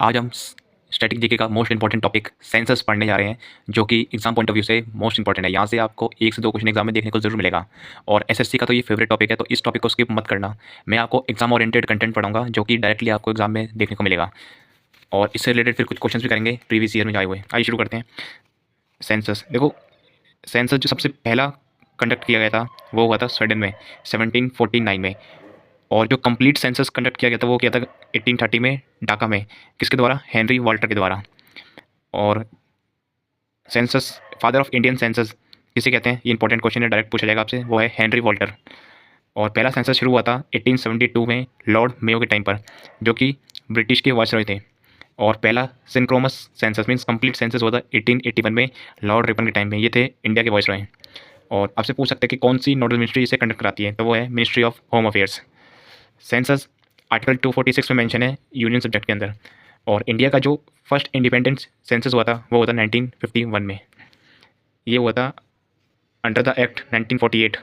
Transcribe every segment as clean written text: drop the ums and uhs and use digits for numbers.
आज हम static GK का मोस्ट इंपॉर्टेंट टॉपिक सेंसस पढ़ने जा रहे हैं, जो कि एग्जाम पॉइंट ऑफ व्यू से मोस्ट इंपॉर्टेंट है। यहाँ से आपको 1 से 2 क्वेश्चन एग्जाम में देखने को जरूर मिलेगा और एसएससी का तो ये फेवरेट टॉपिक है, तो इस टॉपिक को स्किप मत करना। मैं आपको एग्जाम ओरिएंटेड कंटेंट पढ़ाऊंगा जो कि डायरेक्टली आपको एग्जाम में देखने को मिलेगा और इससे रिलेटेड फिर कुछ क्वेश्चन भी करेंगे प्रीवियस ईयर में आए हुए। आइए शुरू करते हैं। सेंसस देखो, सेंसस जो सबसे पहला कंडक्ट किया गया था वो हुआ था स्वीडन में 1749 में, और जो कंप्लीट सेंसस कंडक्ट किया गया था वो किया था 1830 में ढाका में। किसके द्वारा? हेनरी वॉल्टर के द्वारा। और census, father of Indian census किसे कहते हैं, ये इंपॉर्टेंट क्वेश्चन है, डायरेक्ट पूछा जाएगा आपसे, वो है हेनरी वॉल्टर। और पहला सेंसस शुरू हुआ था 1872 में लॉर्ड मेयो के टाइम पर, जो कि ब्रिटिश के वायसरॉय थे। और पहला सिंक्रोमस सेंसस मीन्स कंप्लीट सेंसस हुआ था 1881 में लॉर्ड रिपन के टाइम में, ये थे इंडिया के वायसरॉय। और आपसे पूछ सकते हैं कि कौन सी नोडल मिनिस्ट्री इसे कंडक्ट कराती है, तो वो है ministry of home affairs. Census article 246 में मेंशन है यूनियन सब्जेक्ट के अंदर। और इंडिया का जो फर्स्ट इंडिपेंडेंस सेंसस हुआ था वो हुआ था 1951 में, ये हुआ था अंडर द एक्ट 1948।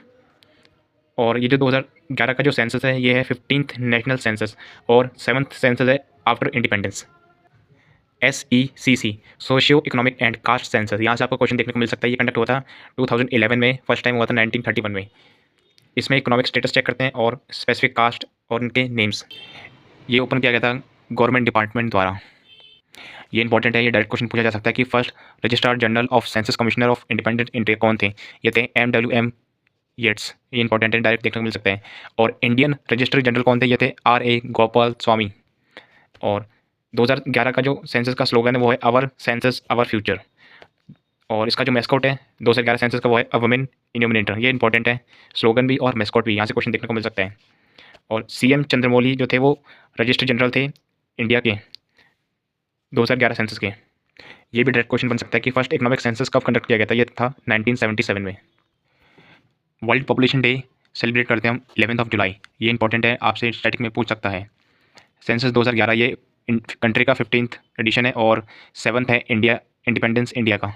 और ये जो 2011 का जो सेंसस है ये है 15th नेशनल सेंसस और 7th सेंसस है after independence. SECC, socio economic and caste census, यहाँ से आपको क्वेश्चन देखने को मिल सकता है। ये कंडक्ट हुआ था 2011 में, फर्स्ट टाइम हुआ था 1931 में। इसमें इकोनॉमिक स्टेटस चेक करते हैं और स्पेसिफिक कास्ट और उनके नेम्स। ये ओपन किया गया था गवर्नमेंट डिपार्टमेंट द्वारा। ये इंपॉर्टेंट है, ये डायरेक्ट क्वेश्चन पूछा जा सकता है कि first registrar general of census commissioner of independent India कौन थे, ये थे MWM येट्स। ये इंपॉर्टेंट है, डायरेक्ट देखने को मिल सकते हैं। और इंडियन रजिस्ट्रार जनरल कौन थे, ये थे RA गोपाल स्वामी। और 2011 का जो सेंसस का स्लोगन है वो है अवर सेंसस अवर फ्यूचर। और इसका जो मैस्कॉट है 2011 सेंसस का वो है अ वुमेन इल्यूमिनेटर। ये इंपॉर्टेंट है, स्लोगन भी और मैस्कॉट भी, यहाँ से क्वेश्चन देखने को मिल सकता है। और CM चंद्रमौली जो थे वो रजिस्ट्रार जनरल थे इंडिया के 2011 सेंसस के। ये भी डायरेक्ट क्वेश्चन बन सकता है कि फर्स्ट इकोनॉमिक सेंसस कब कंडक्ट किया गया था, ये था 1977 में। वर्ल्ड पॉपुलेशन डे सेलिब्रेट करते हैं हम 11 जुलाई। ये इंपॉर्टेंट है, आपसे स्टैटिक में पूछ सकता है। सेंसस 2011 ये कंट्री का 15th एडिशन है और 7th है इंडिया इंडिपेंडेंस इंडिया का।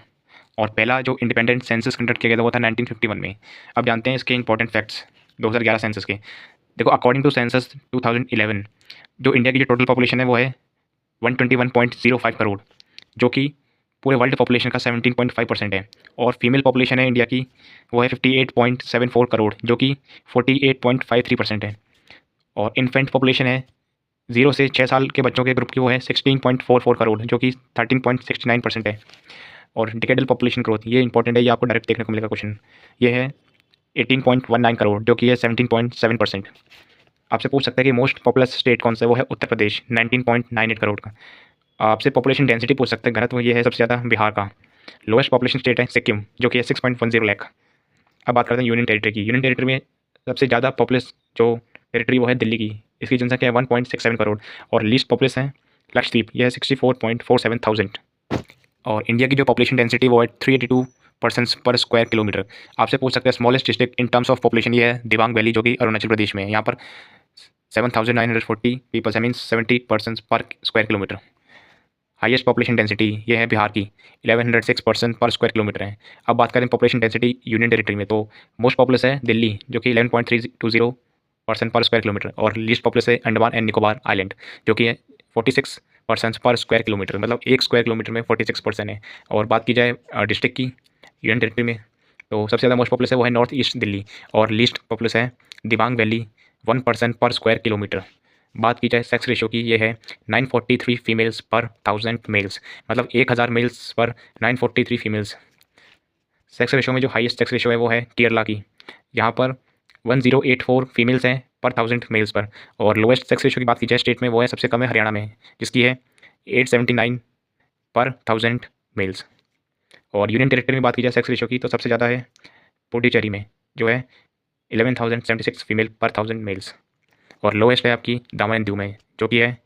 और पहला जो इंडिपेंडेंट सेंसस कंडक्ट किया गया था वो था 1951 में। अब जानते हैं इसके इंपॉर्टेंट फैक्ट्स 2011 सेंसस के। देखो, अकॉर्डिंग टू सेंसस 2011 जो इंडिया की जो टोटल पॉपुलेशन है वो है 121.05 करोड़, जो कि पूरे वर्ल्ड पॉपुलेशन का 17.5% है। और फीमेल पॉपुलेशन है इंडिया की वो है 58.74 करोड़, जो कि 48.53% है। और इन्फेंट पॉपुलेशन है 0 से 6 साल के बच्चों के ग्रुप की वो है 16.44 करोड़, जो कि 13.69% है। और डिकेडल पॉपुलेशन ग्रोथ, ये इंपॉर्टेंट है, ये आपको डायरेक्ट देखने को मिलेगा क्वेश्चन, ये है 18.19 करोड़, जो कि है 17.7%। आपसे पूछ सकता है कि मोस्ट पॉपुलस स्टेट कौन सा है, वो है उत्तर प्रदेश 19.98 करोड़ का। आपसे पॉपुलेशन डेंसिटी पूछ सकते हैं, घनत्व ये है सबसे ज़्यादा बिहार का। लोएस्ट पॉपुलेशन स्टेट है सिक्किम, जो कि है 6.10 लाख। अब बात करते हैं यूनियन टेरिटरी की। यूनियन टेरिटरी में सबसे ज़्यादा पॉपुलस जो टेरिटरी वो है दिल्ली की, इसकी जनसंख्या है 1.67 करोड़। और लीस्ट पॉपुलस है लक्षद्वीप, यह है 64.47 थाउजेंड। और इंडिया की जो पॉपुलेशन डेंसिटी वो है 382 पर्सन्स पर स्क्वायर किलोमीटर। आपसे पूछ सकते हैं smallest district in terms of population, ये है दिबांग वैली, जो कि अरुणाचल प्रदेश में है। यहाँ पर 7,940 पीपल्स है, मीन्स 70 पर्सन पर square kilometre. Highest population density ये है बिहार की 1106 पर्सन पर स्क्वायर किलोमीटर है। अब बात करें पॉपुलेशन डेंसिटी यूनियन टेरिटरी में, तो मोस्ट पॉपुलस है दिल्ली, जो कि 11.320 पर्सन पर स्क्वायर किलोमीटर। और लीस्ट पॉपुलस है अंडमान एंड निकोबार आइलैंड, जो कि है 46 पर्सन पर स्क्वायर किलोमीटर, मतलब 1 स्क्वायर किलोमीटर में 46 पर्सन है। और बात की जाए डिस्ट्रिक्ट की यूनियन टेरिटरी में, तो सबसे ज़्यादा मोस्ट पॉपुलस है वो है नॉर्थ ईस्ट दिल्ली, और लीस्ट पॉपुलस है दिबांग वैली 1 पर्सन पर स्क्वायर किलोमीटर। बात की जाए सेक्स रेशो की, ये है 943 फीमेल्स पर 1000 मेल्स, मतलब 1000 मेल्स पर 943 फीमेल्स। सेक्स रेशो में जो हाईएस्ट सेक्स रेशो है वो है केरला की, यहाँ पर 1084 फीमेल्स हैं पर 1000 मेल्स पर। और लोएस्ट सेक्स रेशो की बात की जाए स्टेट में, वो है सबसे कम है हरियाणा में, जिसकी है 879 पर 1000 मेल्स। और यूनियन टेरिटरी में बात की जाए सेक्स रेशो की, तो सबसे ज़्यादा है पुडुचेरी में, जो है 11,076 फीमेल पर 1000 मेल्स। और लोएस्ट है आपकी दामन एंड दीव में, जो कि है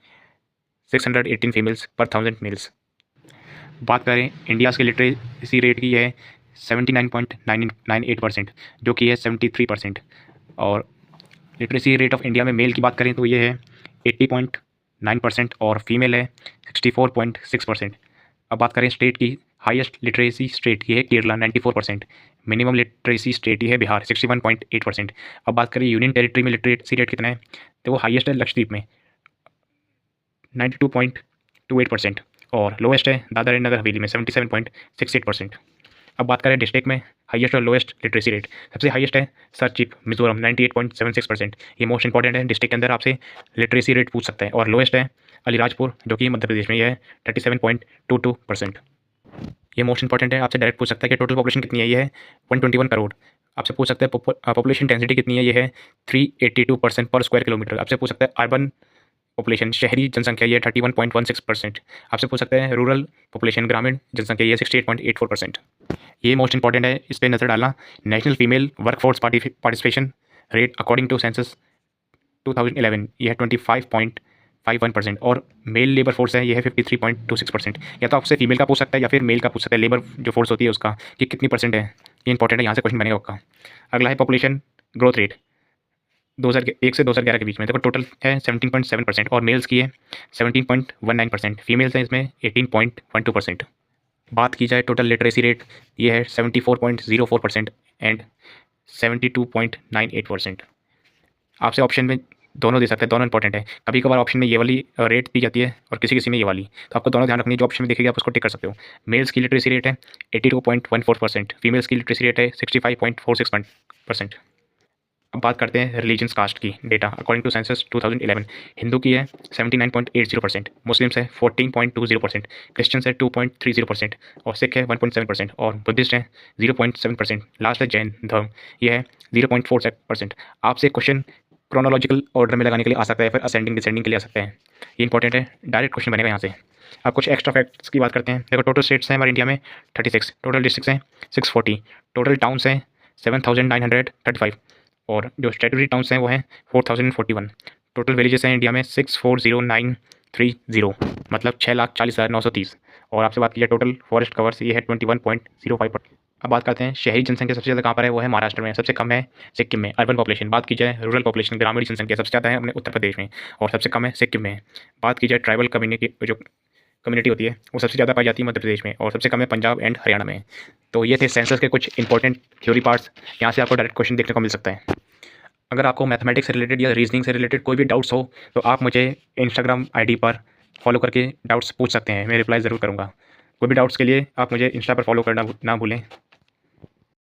618 फीमेल्स पर 1000 मेल्स। बात करें इंडिया के लिटरेसी रेट की, है 79.98%, जो कि है 73%। और लिटरेसी रेट ऑफ इंडिया में मेल की बात करें तो ये है 80.9% और फीमेल है 64.6%। अब बात करें स्टेट की, हाईएस्ट लिटरेसी स्टेट की है केरला 94%, मिनिमम लिटरेसी स्टेट ही है बिहार 61.8%। अब बात करें यूनियन टेरिटरी में लिटरेसी रेट कितना है, तो वो हाईएस्ट है लक्षद्वीप में 2.28% और लोएस्ट है दादर एंड नगर हवेली में 77.68%। अब बात करें डिस्ट्रिक्ट में हाईएस्ट और लोएस्ट लिटरेसी रेट। सबसे हाईएस्ट है सर चिप मिजोरम 98.76%। ये मोस्ट इंपॉर्टेंट है, डिस्ट्रिक्ट के अंदर आपसे लिटरेसी रेट पूछ सकता है। और लोएस्ट है अलीराजपुर जो कि मध्य प्रदेश में, यह है 37.22%। ये मोस्ट इंपॉर्टेंट है, आपसे डायरेक्ट पूछ सकता है कि टोटल पॉपुलेशन कितनी है, ये है 121 करोड़। आपसे पूछ सकता है पॉपुलेशन डेंसिटी कितनी है, ये है 382% पर स्क्वायर किलोमीटर। आपसे पूछ सकता है अर्बन पॉपुलेशन शहरी जनसंख्या, ये 31.16%। आपसे पूछ सकते हैं रूरल पॉपुलेशन ग्रामीण जनसंख्या, ये 68.84%। ये मोस्ट इंपॉर्टेंट है, इस पर नज़र डालना। National female workforce participation rate according to census 2011, यह है 25.51% और मेल लेबर फोर्स है, यह है 53.26%। या तो आपसे फीमेल का पूछ सकता है या फिर मेल का पूछ सकता है, लेबर जो फोर्स होती है उसका कि कितनी परसेंट है। ये इंपॉर्टेंट है, यहाँ से क्वेश्चन बनेगा आपका। अगला है पॉपुलेशन ग्रोथ रेट 2001 से 2011 के बीच में। देखो टोटल है 17.7% और मेल्स की है 17.19%, फीमेल्स हैं इसमें 18.12%। बात की जाए टोटल लिटरेसी रेट, ये है 74.04% एंड 72.98%। आपसे ऑप्शन में दोनों दे सकते हैं, दोनों इंपॉर्टेंट है। कभी कभार ऑप्शन में ये वाली रेट दी जाती है और किसी किसी में ये वाली, तो आपको दोनों ध्यान रखनी है। जो ऑप्शन में दिखेगी आप उसको टिक कर सकते हो। मेल्स की लिटरेसी रेट है 82.14%, फीमेल्स की लिटरेसी रेट है 65.46%। अब बात करते हैं रिलीजन्स कास्ट की data according to census 2011। Hindu की है 79.80%, मुस्लिम्स है 14.20%, क्रिश्चियंस है 2.30% और सिख है 1.7% और बुद्धिस्ट है 0.7%। लास्ट है जैन धर्म, यह है 0.47%। आपसे क्वेश्चन क्रोनोलॉजिकल ऑर्डर में लगाने के लिए आ सकता है, फिर असेंडिंग डिसेंडिंग के लिए आ सकता है। ये इंपॉर्टेंट है, डायरेक्ट क्वेश्चन बनेगा यहाँ से। अब कुछ एक्स्ट्रा फैक्ट्स की बात करते हैं। देखो टोटल स्टेट्स हैं हमारे इंडिया में 36, टोटल डिस्ट्रिक्ट्स हैं 640, टोटल टाउन्स हैं 7935 और जो स्टेटरी टाउन्स हैं वो हैं 4041। टोटल विलेजेस हैं इंडिया में 640930, मतलब 6,40,930। और आपसे बात की जाए टोटल फॉरेस्ट कवर्स, ये है 21.05%। अब बात करते हैं शहरी जनसंख्या सबसे ज़्यादा कहाँ पर है, वो है महाराष्ट्र में। सबसे कम है सिक्किम में। अर्बन पॉपुलेशन बात की जाए, रूरल पॉपुलेशन ग्रामीण जनसंख्या सबसे ज़्यादा है अपने उत्तर प्रदेश में और सबसे कम है सिक्किम में। बात की जाए ट्राइबल कम्युनिटी, जो कम्युनिटी होती है वो सबसे ज़्यादा पाई जाती है मध्य प्रदेश में और सबसे कम है पंजाब एंड हरियाणा में। तो ये थे सेंसस के कुछ इंपॉर्टेंट थ्योरी पार्ट्स, यहाँ से आपको डायरेक्ट क्वेश्चन देखने को मिल सकता है। अगर आपको मैथमेटिक्स से रिलेटेड या रीजनिंग से रिलेटेड कोई भी डाउट्स हो तो आप मुझे इंस्टाग्राम आईडी पर फॉलो करके डाउट्स पूछ सकते हैं, मैं रिप्लाई ज़रूर करूँगा। कोई भी डाउट्स के लिए आप मुझे इंस्टा पर फॉलो करना ना भूलें।